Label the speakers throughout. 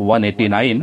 Speaker 1: 189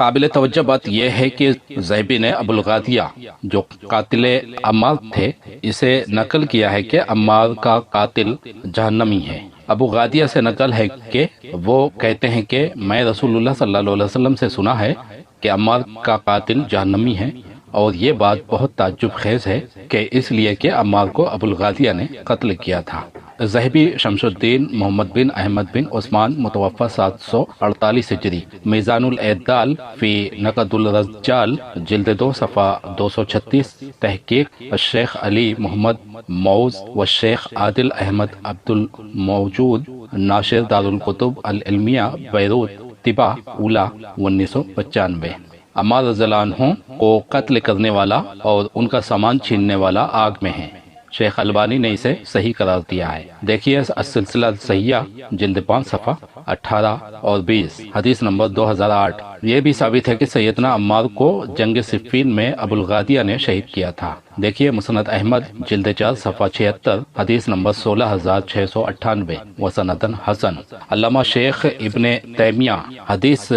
Speaker 1: قابل توجہ بات یہ ہے کہ زیبی نے ابو الغادیہ جو قاتل عمار تھے اسے نقل کیا ہے کہ عمار کا قاتل جہنمی ہے۔ ابو غادیہ سے نقل ہے کہ وہ کہتے ہیں کہ میں رسول اللہ صلی اللہ علیہ وسلم سے سنا ہے کہ عمار کا قاتل جہنمی ہے، اور یہ بات بہت تعجب خیز ہے کہ اس لیے کہ عمار کو ابو الغادیہ نے قتل کیا تھا۔ ذہبی شمس الدین محمد بن احمد بن عثمان متوفى 748 ہجری، میزان الاعتدال فی نقد الرجال جلد 2 صفحہ 236، تحقیق الشیخ علی محمد موز و شیخ عادل احمد عبد الموجود، ناشر دارالکتب العلمیہ بیروت، طبع اولی 1995۔ عمار رضی اللہ عنہ کو قتل کرنے والا اور ان کا سامان چھیننے والا آگ میں ہے۔ شیخ البانی نے اسے صحیح قرار دیا ہے۔ دیکھیے السلسلہ صحیحہ جلد 5 صفحہ 18 اور 20، حدیث نمبر 2008۔ یہ بھی ثابت ہے کہ سیدنا عمار کو جنگ صفین میں ابو الغادیہ نے شہید کیا تھا۔ دیکھیے مسند احمد جلد 4 صفحہ 76، حدیث نمبر 16698، وسندن حسن۔ علامہ شیخ ابن تیمیہ حدیث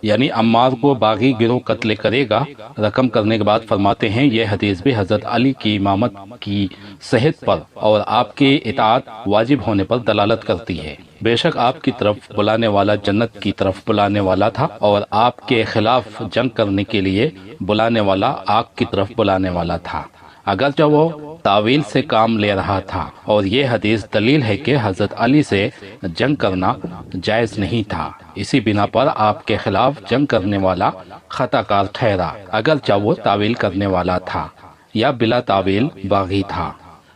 Speaker 1: یعنی عمار کو باغی گروہ قتل کرے گا رقم کرنے کے بعد فرماتے ہیں یہ حدیث بھی حضرت علی کی امامت کی صحت پر اور آپ کی اطاعت واجب ہونے پر دلالت کرتی ہے۔ بے شک آپ کی طرف بلانے والا جنت کی طرف بلانے والا تھا، اور آپ کے خلاف جنگ کرنے کے لیے بلانے والا آگ کی طرف بلانے والا تھا، اگرچہ وہ تعویل سے کام لے رہا تھا، اور یہ حدیث دلیل ہے کہ حضرت علی سے جنگ کرنا جائز نہیں تھا۔ اسی بنا پر آپ کے خلاف جنگ کرنے والا خطا کار ٹھہرا، اگرچہ وہ تعویل کرنے والا تھا یا بلا تعویل باغی تھا۔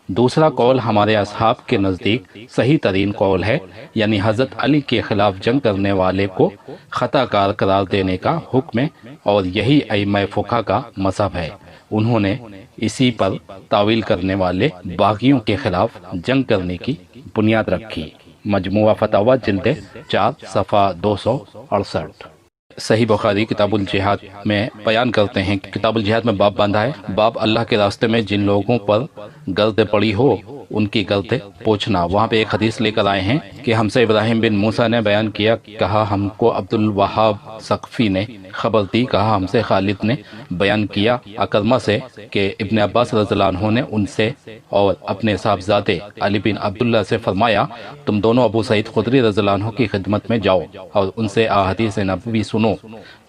Speaker 1: دوسرا قول ہمارے اصحاب کے نزدیک صحیح ترین قول ہے، یعنی حضرت علی کے خلاف جنگ کرنے والے کو خطا کار قرار دینے کا حکم ہے، اور یہی ائمہ فقہا کا مذہب ہے۔ انہوں نے اسی پر تعویل کرنے والے باغیوں کے خلاف جنگ کرنے کی بنیاد رکھی۔ مجموعہ فتاوی جلد 4 صفحہ 268۔ صحیح بخاری کتاب الجہاد میں بیان کرتے ہیں کہ کتاب الجہاد میں باب باندھا ہے، باب اللہ کے راستے میں جن لوگوں پر گرد پڑی ہو ان کی گرد پوچھنا۔ وہاں پہ ایک حدیث لے کر آئے ہیں کہ ہم سے ابراہیم بن موسیٰ نے بیان کیا، کہا ہم کو عبد الوہاب ثقفی نے خبر دی، کہا ہم سے خالد نے بیان کیا اکرمہ سے کہ ابن عباس رضی اللہ عنہ نے ان سے اور اپنے صاحبزادے علی بن عبداللہ سے فرمایا تم دونوں ابو سعید خدری رضی اللہ عنہ کی خدمت میں جاؤ اور ان سے احادیث نبوی سنو۔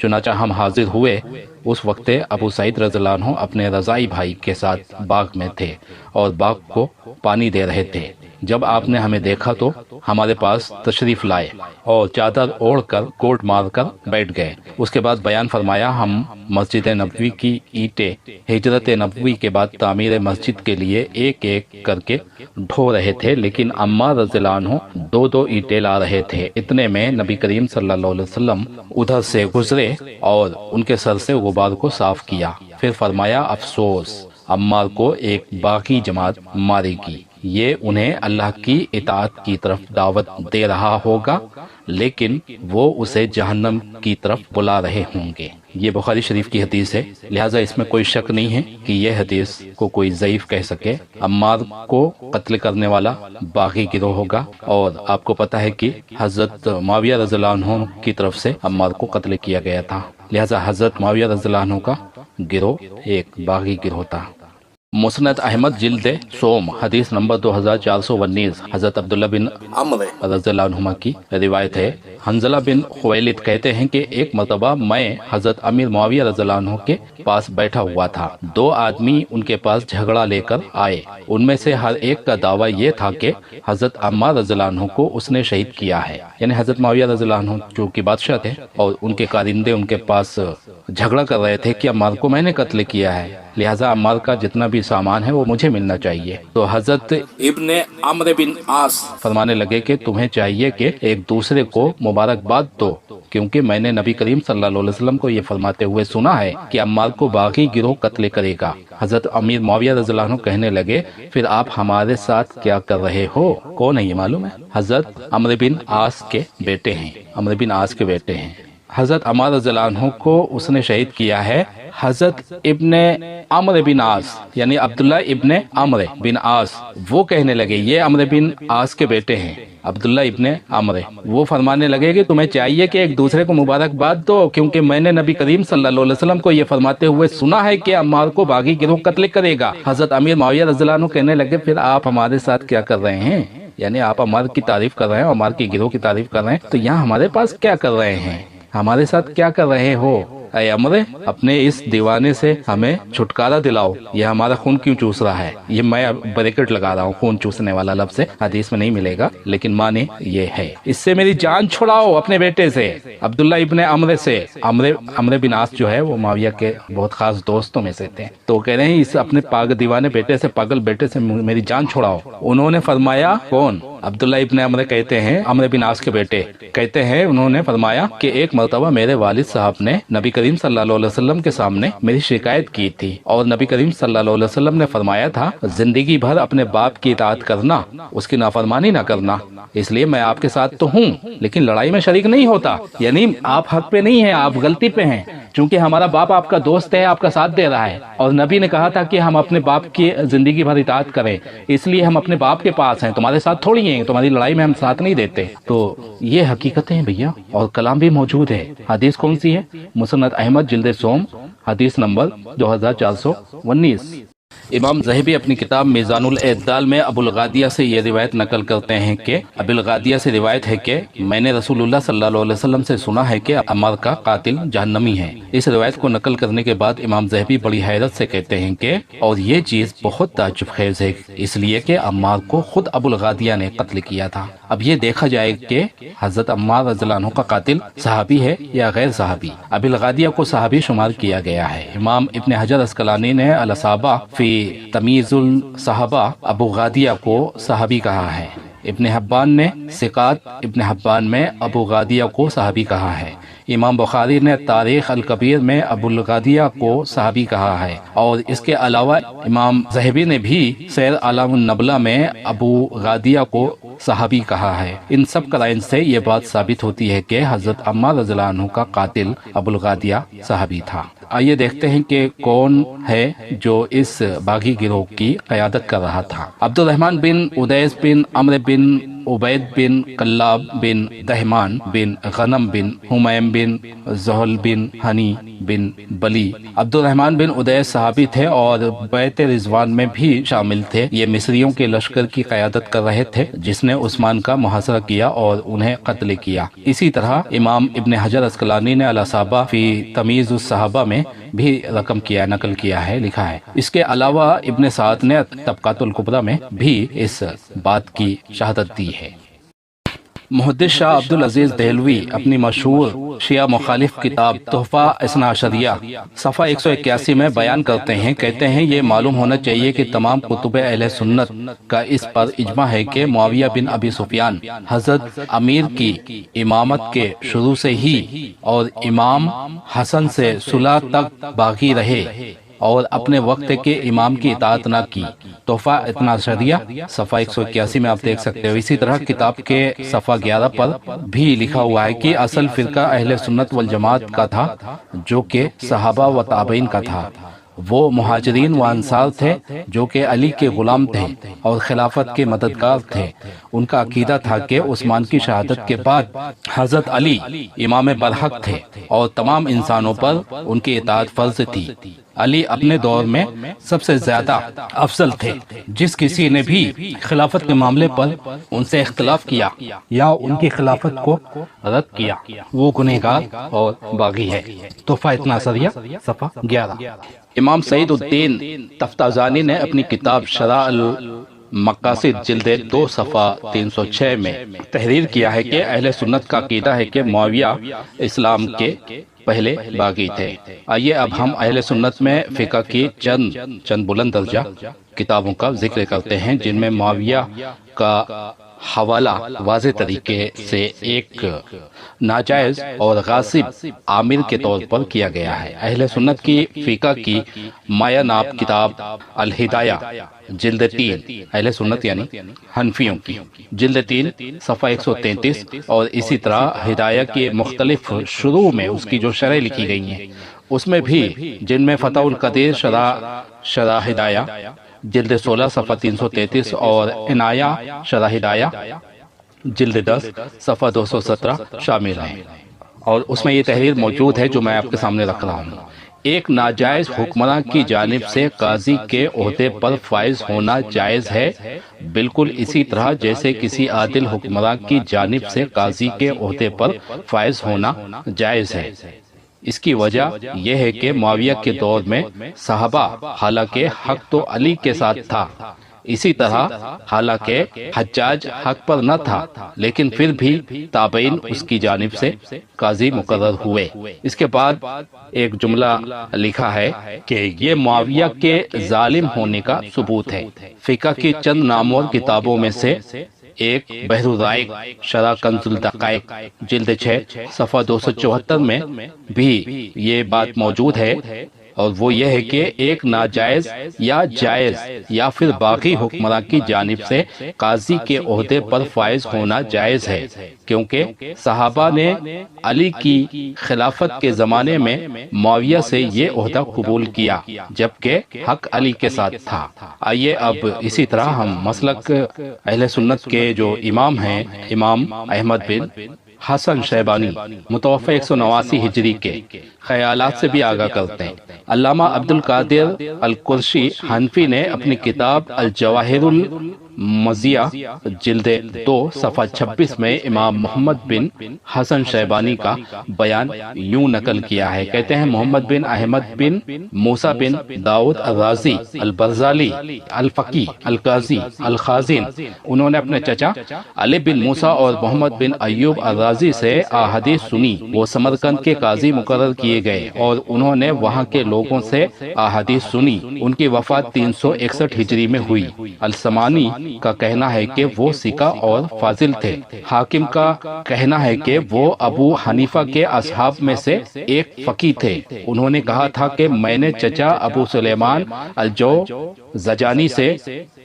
Speaker 1: چنانچہ ہم حاضر ہوئے۔ اس وقت ابو سعید رضی اللہ عنہ اپنے رضائی بھائی کے ساتھ باغ میں تھے اور باغ کو پانی دے رہے تھے۔ جب آپ نے ہمیں دیکھا تو ہمارے پاس تشریف لائے اور چادر اوڑھ کر کوٹ مار کر بیٹھ گئے۔ اس کے بعد بیان فرمایا ہم مسجد نبوی کی اینٹیں ہجرت نبوی کے بعد تعمیر مسجد کے لیے ایک ایک کر کے ڈھو رہے تھے، لیکن عمار رضی اللہ عنہ 2 اینٹیں لا رہے تھے۔ اتنے میں نبی کریم صلی اللہ علیہ وسلم ادھر سے گزرے اور ان کے سر سے غبار کو صاف کیا، پھر فرمایا افسوس، عمار کو ایک باقی جماعت مارے گی، یہ انہیں اللہ کی اطاعت کی طرف دعوت دے رہا ہوگا لیکن وہ اسے جہنم کی طرف بلا رہے ہوں گے۔ یہ بخاری شریف کی حدیث ہے، لہٰذا اس میں کوئی شک نہیں ہے کہ یہ حدیث کو کوئی ضعیف کہہ سکے۔ عمار کو قتل کرنے والا باغی گروہ ہوگا، اور آپ کو پتہ ہے کہ حضرت معاویہ رضی اللہ عنہ کی طرف سے عمار کو قتل کیا گیا تھا، لہٰذا حضرت معاویہ رضی اللہ عنہ کا گروہ ایک باغی گروہ تھا۔ مسند احمد جلد سوم حدیث نمبر 2419، حضرت عبداللہ بن عمرو رضی اللہ عنہما کی روایت ہے، حنظلہ بن خویلد کہتے ہیں کہ ایک مرتبہ میں حضرت امیر معاویہ رضی اللہ عنہ کے پاس بیٹھا ہوا تھا، 2 آدمی ان کے پاس جھگڑا لے کر آئے، ان میں سے ہر ایک کا دعویٰ یہ تھا کہ حضرت عمار رضی اللہ عنہ کو اس نے شہید کیا ہے، یعنی حضرت معاویہ رضی اللہ عنہ جو کہ بادشاہ تھے اور ان کے کارندے ان کے پاس جھگڑا کر رہے تھے کہ عمار کو میں نے قتل کیا ہے، لہٰذا عمار کا جتنا بھی سامان ہے وہ مجھے ملنا چاہیے۔ تو حضرت ابن عمرو بن عاص فرمانے لگے کہ تمہیں چاہیے کہ ایک دوسرے کو مبارکباد دو، کیونکہ میں نے نبی کریم صلی اللہ علیہ وسلم کو یہ فرماتے ہوئے سنا ہے کہ عمار کو باغی گروہ قتل کرے گا۔ حضرت امیر معاویہ رضی اللہ عنہ کہنے لگے پھر آپ ہمارے ساتھ کیا کر رہے ہو؟ کون ہے یہ معلوم ہے؟ حضرت عمرو بن عاص کے بیٹے ہیں، عمرو بن عاص کے بیٹے ہیں۔ حضرت عمار رضی اللہ عنہ کو اس نے شہید کیا ہے حضرت ابن عمرو بن عاص یعنی عبداللہ ابن عمرو بن عاص، وہ کہنے لگے، یہ عمرو بن عاص کے بیٹے ہیں عبداللہ ابن عمرو، وہ فرمانے لگے کہ تمہیں چاہیے کہ ایک دوسرے کو مبارکباد دو، کیونکہ میں نے نبی کریم صلی اللہ علیہ وسلم کو یہ فرماتے ہوئے سنا ہے کہ عمار کو باغی گروہ قتل کرے گا۔ حضرت امیر معاویہ رضی اللہ عنہ کہنے لگے پھر آپ ہمارے ساتھ کیا کر رہے ہیں؟ یعنی آپ عمار کی تعریف کر رہے ہیں، عمار کی گروہ کی تعریف کر رہے ہیں، تو یہاں ہمارے پاس کیا کر رہے ہیں؟ ہمارے ساتھ کیا کر رہے ہو؟ اے عمرو، اپنے اس دیوانے سے ہمیں چھٹکارا دلاؤ، یہ ہمارا خون کیوں چوس رہا ہے؟ یہ میں بریکٹ لگا رہا ہوں، خون چوسنے والا لفظ حدیث میں نہیں ملے گا، لیکن معنی یہ ہے، اس سے میری جان چھڑاؤ اپنے بیٹے سے، عبداللہ ابن عمرو سے۔ عمرو بن عاص جو ہے وہ معاویہ کے بہت خاص دوستوں میں سے تھے، تو کہہ رہے ہیں اس اپنے دیوانے بیٹے سے، پاگل بیٹے سے میری جان چھڑاؤ۔ انہوں نے فرمایا، کون؟ عبداللہ ابن عمرو کہتے ہیں، عمرو بن عاص کے بیٹے کہتے ہیں، انہوں نے فرمایا کہ ایک مرتبہ میرے والد صاحب نے نبی کریم صلی اللہ علیہ وسلم کے سامنے میری شکایت کی تھی، اور نبی کریم صلی اللہ علیہ وسلم نے فرمایا تھا زندگی بھر اپنے باپ کی اطاعت کرنا، اس کی نافرمانی نہ کرنا، اس لیے میں آپ کے ساتھ تو ہوں لیکن لڑائی میں شریک نہیں ہوتا، یعنی آپ حق پہ نہیں ہیں، آپ غلطی پہ ہیں، چونکہ ہمارا باپ آپ کا دوست ہے، آپ کا ساتھ دے رہا ہے، اور نبی نے کہا تھا کہ ہم اپنے باپ کی زندگی بھر اطاعت کریں، اس لیے ہم اپنے باپ کے پاس ہیں، تمہارے ساتھ تھوڑی ہیں، تمہاری لڑائی میں ہم ساتھ نہیں دیتے۔ تو یہ حقیقتیں ہیں بھیا، اور کلام بھی موجود ہے۔ حدیث کون سی ہے؟ مسند احمد جلد سوم، حدیث نمبر 2419۔ امام ذہبی اپنی کتاب میزان الاعتدال میں ابو الغادیہ سے یہ روایت نقل کرتے ہیں کہ ابو الغادیہ سے روایت ہے کہ میں نے رسول اللہ صلی اللہ علیہ وسلم سے سنا ہے کہ عمار کا قاتل جہنمی ہے۔ اس روایت کو نقل کرنے کے بعد امام ذہبی بڑی حیرت سے کہتے ہیں کہ اور یہ چیز بہت تعجب خیز ہے، اس لیے کہ عمار کو خود ابو الغادیہ نے قتل کیا تھا۔ اب یہ دیکھا جائے کہ حضرت عمار رضی اللہ عنہ کا قاتل صحابی ہے یا غیر صحابی۔ ابو الغادیہ کو صحابی شمار کیا گیا ہے۔ امام ابن حجر اسقلانی نے الاصابہ فی تمیز الصحابہ ابو غادیہ کو صحابی کہا ہے۔ ابن حبان نے ثقات ابن حبان میں ابو غادیہ کو صحابی کہا ہے۔ امام بخاری نے تاریخ الکبیر میں ابو الغادیہ کو صحابی کہا ہے، اور اس کے علاوہ امام ذہبی نے بھی سیر اعلام النبلہ میں ابو غادیہ کو صحابی کہا ہے۔ ان سب قرائن سے یہ بات ثابت ہوتی ہے کہ حضرت عمار رضی اللہ عنہ کا قاتل ابو الغادیہ صحابی تھا۔ آئیے دیکھتے ہیں کہ کون ہے جو اس باغی گروہ کی قیادت کر رہا تھا۔ عبد الرحمن بن ادیس بن عمرو بن عبید بن کلاب بن دہمان بن غنم بن حمیم بن زحل بن ہنی بن بلی۔ عبد الرحمن بن ادیس صحابی تھے اور بیعت رضوان میں بھی شامل تھے۔ یہ مصریوں کے لشکر کی قیادت کر رہے تھے جس نے عثمان کا محاصرہ کیا اور انہیں قتل کیا۔ اسی طرح امام ابن حجر اسقلانی نے الاصابہ فی تمیز الصحابہ میں بھی رقم کیا، نقل کیا ہے، لکھا ہے۔ اس کے علاوہ ابن سعد نے طبقات الکبریٰ میں بھی اس بات کی شہادت دی ہے۔ محدث شاہ عبد العزیز دہلوی اپنی مشہور شیعہ مخالف کتاب تحفہ اثنا عشریہ صفحہ 181 میں بیان کرتے ہیں، کہتے ہیں یہ معلوم ہونا چاہیے کہ تمام کتب اہل سنت کا اس پر اجماع ہے کہ معاویہ بن ابی سفیان حضرت امیر کی امامت کے شروع سے ہی اور امام حسن سے صلح تک باغی رہے اور اپنے وقت کے امام کی اطاعت نہ کی۔ تحفہ اثنا عشریہ صفحہ 181 میں آپ دیکھ سکتے ہو۔ اسی طرح کتاب کے صفحہ 11 پر بھی لکھا ہوا ہے کہ اصل فرقہ اہل سنت والجماعت کا تھا جو کہ صحابہ و تابعین کا تھا۔ وہ مہاجرین و انصار تھے جو کہ علی کے غلام تھے اور خلافت کے مددگار تھے۔ ان کا عقیدہ تھا کہ عثمان کی شہادت کے بعد حضرت علی امام برحق تھے اور تمام انسانوں پر ان کی اطاعت فرض تھی۔ علی اپنے دور میں سب سے زیادہ افضل تھے۔ جس کسی نے بھی خلافت کے معاملے پر ان سے اختلاف کیا یا ان کی خلافت کو رد کیا وہ گنہگار اور باغی ہے۔ تحفہ اثنا عشریہ صفحہ 11۔ امام سعید الدین تفتازانی نے اپنی کتاب شرح المقاصد جلد 2 صفحہ 306 میں تحریر کیا ہے کہ اہل سنت کا عقیدہ ہے کہ معاویہ اسلام کے پہلے باغی تھے۔ آئیے اب ہم اہل سنت میں فقہ کی چند بلند درجہ کتابوں کا ذکر کرتے ہیں جن میں معاویہ کا حوالہ واضح طریقے سے ایک ناجائز اور غاصب عامر کے طور پر کیا گیا ہے۔ اہل سنت کی فقہ کی مایہ ناب کتاب الہدایہ جلد 3، اہل سنت یعنی حنفیوں کی، جلد 3 صفحہ 133، اور اسی طرح ہدایہ کے مختلف شروع میں اس کی جو شرح لکھی گئی ہیں اس میں بھی، جن میں فتح القدیر شرح ہدایہ جلد 16 صفحہ 333 اور عنایہ شرح ہدایہ جلد 10 صفحہ 217 شامل ہیں، اور اس میں یہ تحریر موجود ہے جو میں آپ کے سامنے رکھ رہا ہوں۔ ایک ناجائز حکمراں کی جانب سے قاضی کے عہدے پر فائز ہونا جائز ہے، بالکل اسی طرح جیسے کسی عادل حکمراں کی جانب سے قاضی کے عہدے پر فائز ہونا جائز ہے۔ اس کی وجہ یہ ہے کہ معاویہ کے دور میں صحابہ، حالانکہ حق تو علی کے ساتھ تھا، اسی طرح حالانکہ حجاج حق پر نہ تھا، لیکن پھر بھی تابعین اس کی جانب سے قاضی مقرر ہوئے۔ اس کے بعد ایک جملہ لکھا ہے کہ یہ معاویہ کے ظالم ہونے کا ثبوت ہے۔ فقہ کی چند نامور کتابوں میں سے ایک بحر الرائق شرح کنز الدقائق جلد 6 صفحہ 274 میں بھی یہ بات موجود ہے، اور وہ یہ ہے کہ ایک ناجائز یا جائز یا پھر باقی حکمراں کی جانب سے قاضی کے عہدے پر فائز ہونا جائز ہے، کیونکہ صحابہ نے علی کی خلافت کے زمانے میں معاویہ سے یہ عہدہ قبول کیا جبکہ حق علی کے ساتھ تھا۔ آئیے اب اسی طرح ہم مسلک اہل سنت کے جو امام ہیں، امام احمد بن حسن شیبانی متوفی 189 ہجری کے خیالات سے بھی آگاہ کرتے ہیں۔ علامہ عبد القادر القرشی حنفی نے اپنی کتاب الجواہر المزیہ جلد 2 صفحہ 26 میں امام محمد بن حسن شیبانی کا بیان یوں نقل کیا ہے، کہتے ہیں محمد بن احمد بن موسیٰ بن داؤد الرازی البرزالی الفقی القاضی الخازن، انہوں نے اپنے چچا علی بن موسیٰ اور محمد بن ایوب الرازی سے احادیث سنی۔ وہ سمرقند کے قاضی مقرر کیے گئے اور انہوں نے وہاں کے لوگوں سے احادیث سنی۔ ان کی وفات 361 ہجری میں ہوئی۔ السمانی کا کہنا ہے کہ وہ ثقہ اور فاضل تھے۔ حاکم کا کہنا ہے کہ وہ ابو حنیفہ کے اصحاب میں سے ایک فقی تھے۔ انہوں نے کہا تھا کہ میں نے چچا ابو سلیمان الجوزجانی سے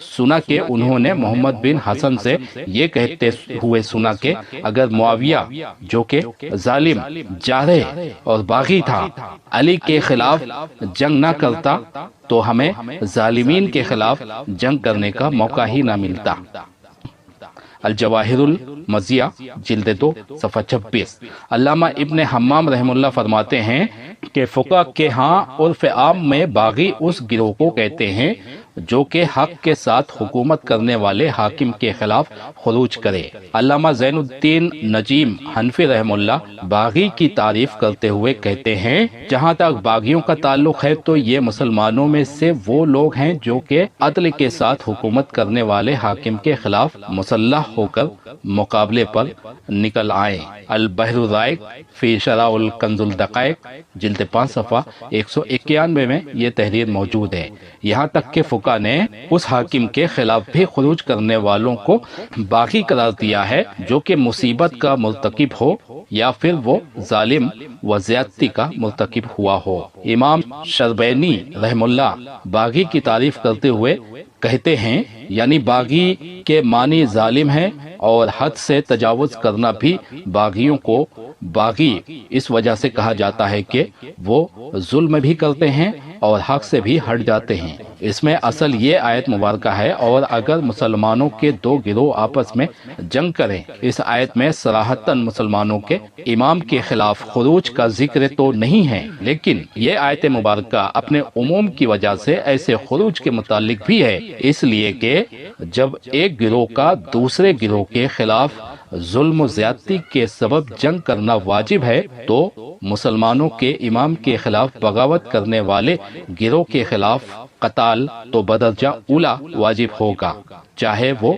Speaker 1: سنا کہ انہوں نے محمد بن حسن سے یہ کہتے ہوئے سنا کہ اگر معاویہ جو کہ ظالم، جارح اور باغی تھا، علی کے خلاف جنگ نہ کرتا تو ہمیں ظالمین کے خلاف جنگ کرنے کا موقع ہی نہ ملتا۔ الجواہر المزیہ جلد 2 صفحہ 26۔ علامہ ابن حمام رحم اللہ فرماتے ہیں کہ فقہ کے ہاں عرف عام میں باغی اس گروہ کو کہتے ہیں جو کہ حق کے ساتھ حکومت کرنے والے حاکم کے خلاف خروج کرے۔ علامہ زین الدین نجیم حنفی رحم اللہ باغی کی تعریف کرتے ہوئے کہتے ہیں، جہاں تک باغیوں کا تعلق ہے تو یہ مسلمانوں میں سے وہ لوگ ہیں جو کہ عدل کے ساتھ حکومت کرنے والے حاکم کے خلاف مسلح ہو کر مقابلے پر نکل آئیں۔ البحر الرائق فی شرح الکنز الدقائق جلد 5 صفحہ 191 میں یہ تحریر موجود ہے۔ یہاں تک کہ فقہ نے اس حاکم کے خلاف بھی خروج کرنے والوں کو باغی قرار دیا ہے جو کہ مصیبت کا مرتکب ہو یا پھر وہ ظالم و زیادتی کا مرتکب ہوا ہو۔ امام شربینی رحم اللہ باغی کی تعریف کرتے ہوئے کہتے ہیں، یعنی باغی کے معنی ظالم ہے، اور حد سے تجاوز کرنا بھی باغیوں کو باغی اس وجہ سے کہا جاتا ہے کہ وہ ظلم بھی کرتے ہیں اور حق سے بھی ہٹ جاتے ہیں۔ اس میں اصل یہ آیت مبارکہ ہے، اور اگر مسلمانوں کے دو گروہ آپس میں جنگ کریں، اس آیت میں صراحتاً مسلمانوں کے امام کے خلاف خروج کا ذکر تو نہیں ہے، لیکن یہ آیت مبارکہ اپنے عموم کی وجہ سے ایسے خروج کے متعلق بھی ہے، اس لیے کہ جب ایک گروہ کا دوسرے گروہ کے خلاف ظلم و زیادتی کے سبب جنگ کرنا واجب ہے تو مسلمانوں کے امام کے خلاف بغاوت کرنے والے گروہ کے خلاف قتال تو بدرجہ اولا واجب ہوگا، چاہے وہ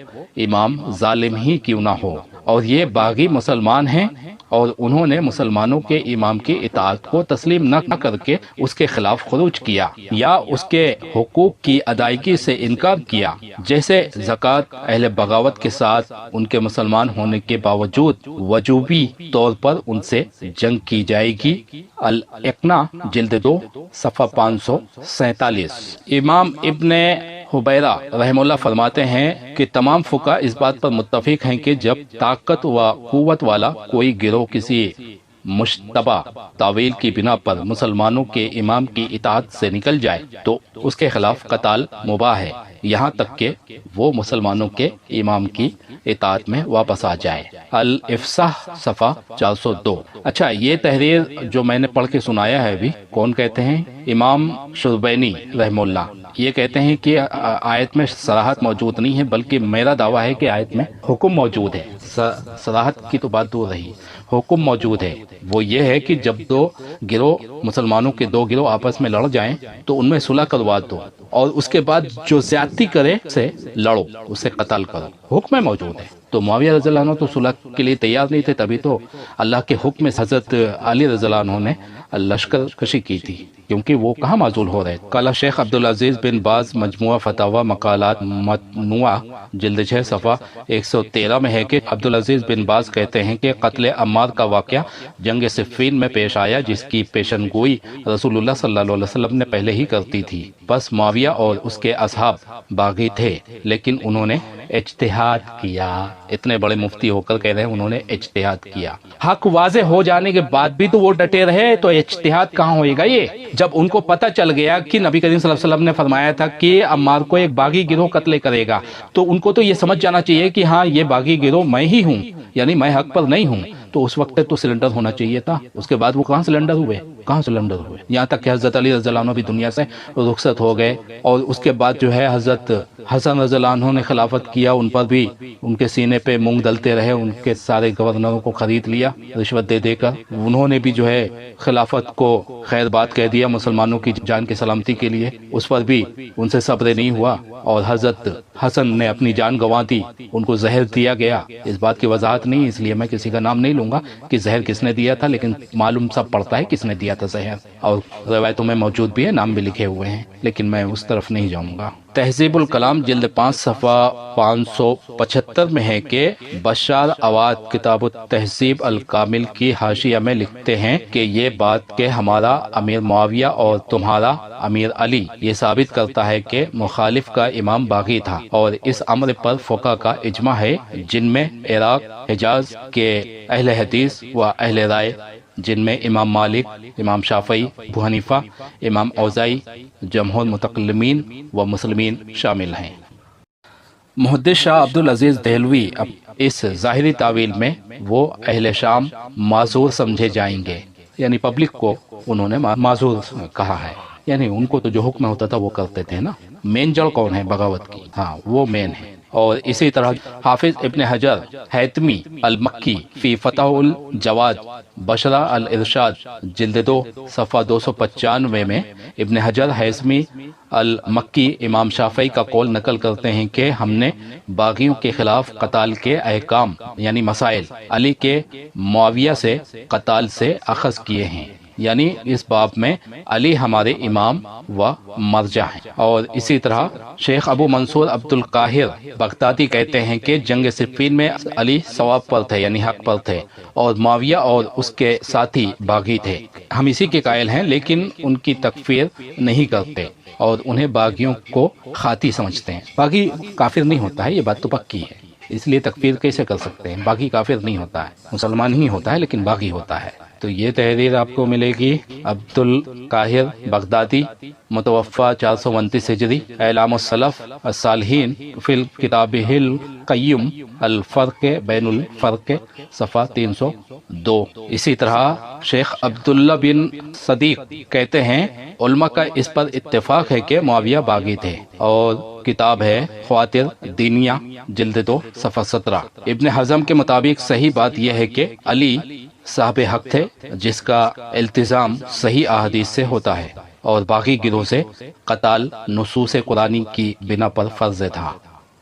Speaker 1: امام ظالم ہی کیوں نہ ہو۔ اور یہ باغی مسلمان ہیں اور انہوں نے مسلمانوں کے امام کی اطاعت کو تسلیم نہ کر کے اس کے خلاف خروج کیا یا اس کے حقوق کی ادائیگی سے انکار کیا، جیسے زکوٰۃ اہل بغاوت کے ساتھ ان کے مسلمان ہونے کے باوجود وجوبی طور پر ان سے جنگ کی جائے گی۔ الاقناع جلد 2 صفحہ 547۔ امام ابن حبیرہ رحمہ اللہ فرماتے ہیں کہ تمام فقہاء اس بات پر متفق ہیں کہ جب طاقت و قوت والا کوئی گروہ کسی مشتبہ تعویل کی بنا پر مسلمانوں کے امام کی اطاعت سے نکل جائے تو اس کے خلاف قتال مباح ہے، یہاں تک کہ وہ مسلمانوں کے امام کی اطاعت میں واپس آ جائے۔ الافصاح صفحہ 402۔ اچھا، یہ تحریر جو میں نے پڑھ کے سنایا ہے ابھی، کون کہتے ہیں؟ امام شربینی رحمہ اللہ۔ یہ کہتے ہیں کہ آیت میں صراحت موجود نہیں ہے، بلکہ میرا دعویٰ ہے کہ آیت میں حکم موجود ہے۔ صراحت کی تو بات دور رہی، حکم موجود ہے۔ وہ یہ ہے کہ جب دو گروہ مسلمانوں کے دو گروہ آپس میں لڑ جائیں تو ان میں صلح کروا دو، اور اس کے بعد جو زیادتی کرے سے لڑو، اسے قتل کرو، حکم موجود ہے۔ تو معاویہ رضی اللہ عنہ تو صلح کے لیے تیار نہیں تھے، تبھی تو اللہ کے حکم سے حضرت علی رضی اللہ عنہ نے لشکر کشی کی تھی، کیونکہ وہ کہاں معزول ہو رہے۔ قال شیخ عبدالعزیز بن باز مجموعہ فتاوی مقالات متنوعہ جلد 6 صفحہ 113 میں ہے کہ عبدالعزیز بن باز کہتے ہیں کہ قتل عمار کا واقعہ جنگ صفین میں پیش آیا، جس کی پیشن گوئی رسول اللہ صلی اللہ علیہ وسلم نے پہلے ہی کرتی تھی۔ بس معاویہ اور اس کے اصحاب باغی تھے، لیکن انہوں نے اجتہاد کیا۔ اتنے بڑے مفتی ہو کر کہہ رہے ہیں انہوں نے اجتہاد کیا۔ حق واضح ہو جانے کے بعد بھی تو وہ ڈٹے رہے، تو اجتہاد کہاں ہوئے گا؟ یہ جب ان کو پتہ چل گیا کہ نبی کریم صلی اللہ علیہ وسلم نے فرمایا تھا کہ عمار کو ایک باغی گروہ قتل کرے گا، تو ان کو تو یہ سمجھ جانا چاہیے کہ ہاں یہ باغی گروہ میں ہی ہوں، یعنی میں حق پر نہیں ہوں۔ تو اس وقت تو سلنڈر ہونا چاہیے تھا۔ اس کے بعد وہ کہاں سلنڈر ہوئے؟ یہاں تک کہ حضرت علی رضی اللہ عنہ بھی دنیا سے رخصت ہو گئے، اور اس کے بعد جو ہے حضرت حسن رضی اللہ عنہ نے خلافت کیا، ان پر بھی ان کے سینے پہ مونگ دلتے رہے، ان کے سارے گورنروں کو خرید لیا رشوت دے دے کر۔ انہوں نے بھی جو ہے خلافت کو خیر بات کہہ دیا مسلمانوں کی جان کی سلامتی کے لیے، اس پر بھی ان سے صبر نہیں ہوا، اور حضرت حسن نے اپنی جان گنوا دی، ان کو زہر دیا گیا۔ اس بات کی وضاحت نہیں، اس لیے میں کسی کا نام نہیں لوں گا کہ زہر کس نے دیا تھا، لیکن معلوم سب پڑتا ہے کس نے دیا تھا زہر، اور روایتوں میں موجود بھی ہے، نام بھی لکھے ہوئے ہیں، لیکن میں اس طرف نہیں جاؤں گا۔ تہذیب الکلام جلد 5 صفحہ 575 میں ہے کہ بشار عواد کتاب التہذیب الکامل کی حاشیہ میں لکھتے ہیں کہ یہ بات کہ ہمارا امیر معاویہ اور تمہارا امیر علی یہ ثابت کرتا ہے کہ مخالف کا امام باغی تھا، اور اس امر پر فقہ کا اجماع ہے، جن میں عراق، حجاز کے اہل حدیث و اہل رائے، جن میں امام مالک، امام شافعی، ابو حنیفہ، امام اوزاعی، جمہور متکلمین و مسلمین شامل ہیں۔ محدث شاہ عبدالعزیز دہلوی اس ظاہری تعویل میں وہ اہل شام معذور سمجھے جائیں گے، یعنی پبلک کو انہوں نے معذور کہا ہے، یعنی ان کو تو جو حکم ہوتا تھا وہ کرتے تھے نا۔ مین جڑ کون ہے بغاوت کی؟ ہاں وہ مین ہے۔ اور اسی طرح حافظ ابن حجر حیتمی المکی فی فتح الجواد بشرہ الارشاد جلد 2 صفحہ 295 میں ابن حجر حیتمی المکی امام شافعی کا قول نقل کرتے ہیں کہ ہم نے باغیوں کے خلاف قتال کے احکام یعنی مسائل علی کے معاویہ سے قتال سے اخذ کیے ہیں، یعنی اس باب میں علی ہمارے امام و مرجع ہیں۔ اور اسی طرح شیخ ابو منصور عبد القاہر بغدادی کہتے ہیں کہ جنگ صفین میں علی صواب پر تھے، یعنی حق پر تھے، اور معاویہ اور اس کے ساتھی باغی تھے۔ ہم اسی کے قائل ہیں، لیکن ان کی تکفیر نہیں کرتے اور انہیں باغیوں کو خاطی سمجھتے ہیں۔ باغی کافر نہیں ہوتا ہے، یہ بات تو پکی ہے، اس لیے تکفیر کیسے کر سکتے ہیں؟ باغی کافر نہیں ہوتا ہے، مسلمان ہی ہوتا ہے لیکن باغی ہوتا ہے۔ تو یہ تحریر آپ کو ملے گی عبد القاہر بغدادی، متوفہ 429 ہجری، اعلام السلف الصالحین فی کتابہ القیم الفرق بین الفرق صفحہ 302۔ اسی طرح شیخ عبداللہ بن صدیق کہتے ہیں علماء کا اس پر اتفاق ہے کہ معاویہ باغی تھے، اور کتاب ہے خواتر دینیہ جلد 2 صفحہ 17۔ ابن حزم کے مطابق صحیح بات یہ ہے کہ علی صاحب حق تھے، جس کا التزام صحیح احادیث سے ہوتا ہے، اور باغی گروہ سے قتال نصوص قرآنی کی بنا پر فرض تھا۔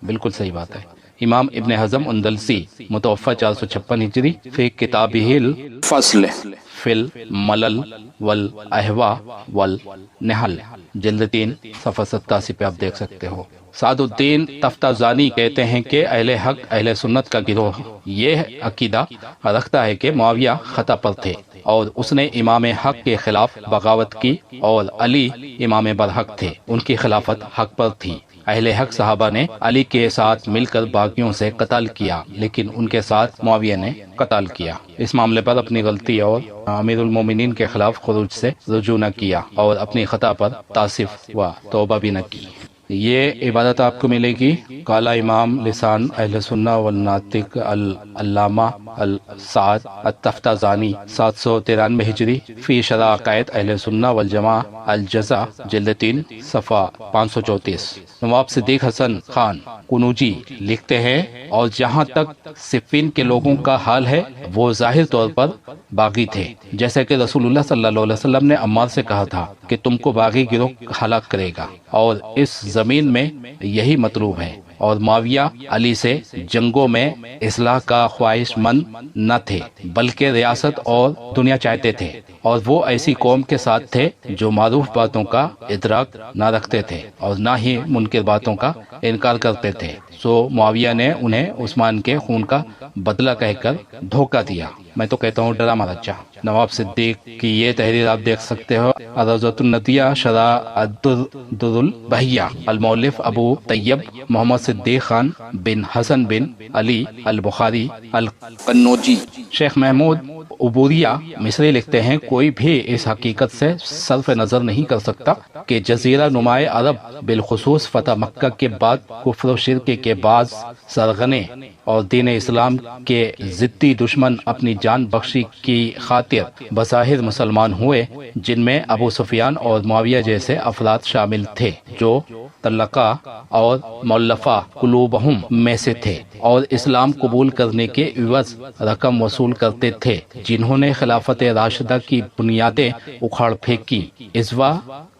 Speaker 1: بالکل صحیح بات ہے، امام ابن حزم اندلسی متوفى 456 ہجری فی کتابہ الفصل فی الملل والاہوا والنحل جلد 3 صفحہ 87 پہ آپ دیکھ سکتے ہو۔ سعد الدین تفتازانی کہتے ہیں کہ اہل حق اہل سنت کا گروہ یہ عقیدہ رکھتا ہے کہ معاویہ خطا پر تھے اور اس نے امام حق کے خلاف بغاوت کی، اور علی امام برحق تھے، ان کی خلافت حق پر تھی۔ اہل حق صحابہ نے علی کے ساتھ مل کر باغیوں سے قتال کیا، لیکن ان کے ساتھ معاویہ نے قتال کیا۔ اس معاملے پر اپنی غلطی اور امیر المومنین کے خلاف خروج سے رجوع نہ کیا، اور اپنی خطا پر تاسف و توبہ بھی نہ کی۔ یہ عبادت آپ کو ملے گی کالا امام لسان اہل سنہ والناطق العلامہ السعد التفتازانی 793 ہجری فی شرح عقائد اہل سنہ والجماعہ الجزا جلد 3 صفحہ 534۔ نواب صدیق حسن خان قنوجی لکھتے ہیں، اور جہاں تک صفین کے لوگوں کا حال ہے وہ ظاہر طور پر باغی تھے، جیسے کہ رسول اللہ صلی اللہ علیہ وسلم نے عمار سے کہا تھا کہ تم کو باغی گروہ ہلاک کرے گا، اور اس زمین میں یہی مطلوب ہے۔ اور معاویہ علی سے جنگوں میں اصلاح کا خواہش مند نہ تھے، بلکہ ریاست اور دنیا چاہتے تھے، اور وہ ایسی قوم کے ساتھ تھے جو معروف باتوں کا ادراک نہ رکھتے تھے اور نہ ہی منکر باتوں کا انکار کرتے تھے۔ سو معاویہ نے انہیں عثمان کے خون کا بدلہ کہہ کر دھوکہ دیا۔ میں تو کہتا ہوں ڈرامہ رچا۔ نواب صدیق کی یہ تحریر آپ دیکھ سکتے ہو، روضۃ الندیہ شرح الدر البہیہ، المؤلف ابو طیب محمد صدیق خان بن حسن بن علی البخاری القنوجی۔ شیخ محمود عبوریہ مصری لکھتے ہیں، کوئی بھی اس حقیقت سے صرف نظر نہیں کر سکتا کہ جزیرہ نمائے عرب بالخصوص فتح مکہ کے بعد کفر و شرک کے بعض سرغنے اور دین اسلام کے ضدی دشمن اپنی جان بخشی کی خاطر بظاہر مسلمان ہوئے، جن میں ابو سفیان اور معاویہ جیسے افراد شامل تھے جو طلقہ اور مولفہ قلوبہم میں سے تھے، اور اسلام قبول کرنے کے عوض رقم وصول کرتے تھے، جنہوں نے خلافت راشدہ کی بنیادیں اکھاڑ پھینکی۔ ازوا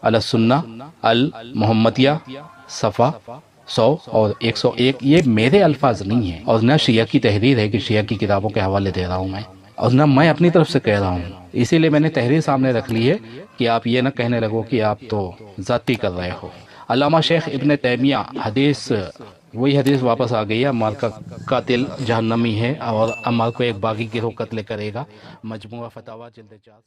Speaker 1: علی السنہ المحمدیہ صفحہ 100 اور 101۔ یہ میرے الفاظ نہیں ہیں، اور نہ شیعہ کی تحریر ہے کہ شیعہ کی کتابوں کے حوالے دے رہا ہوں میں، اور نہ میں اپنی طرف سے کہہ رہا ہوں۔ اسی لیے میں نے تحریر سامنے رکھ لی ہے کہ آپ یہ نہ کہنے لگو کہ آپ تو ذاتی کر رہے ہو۔ علامہ شیخ ابن تیمیہ وہی حدیث واپس آ گئی ہے، عمار کا قاتل جہنمی ہے اور عمار کو ایک باغی گروہ قتل کرے گا۔ مجموعہ فتاوی جلد 4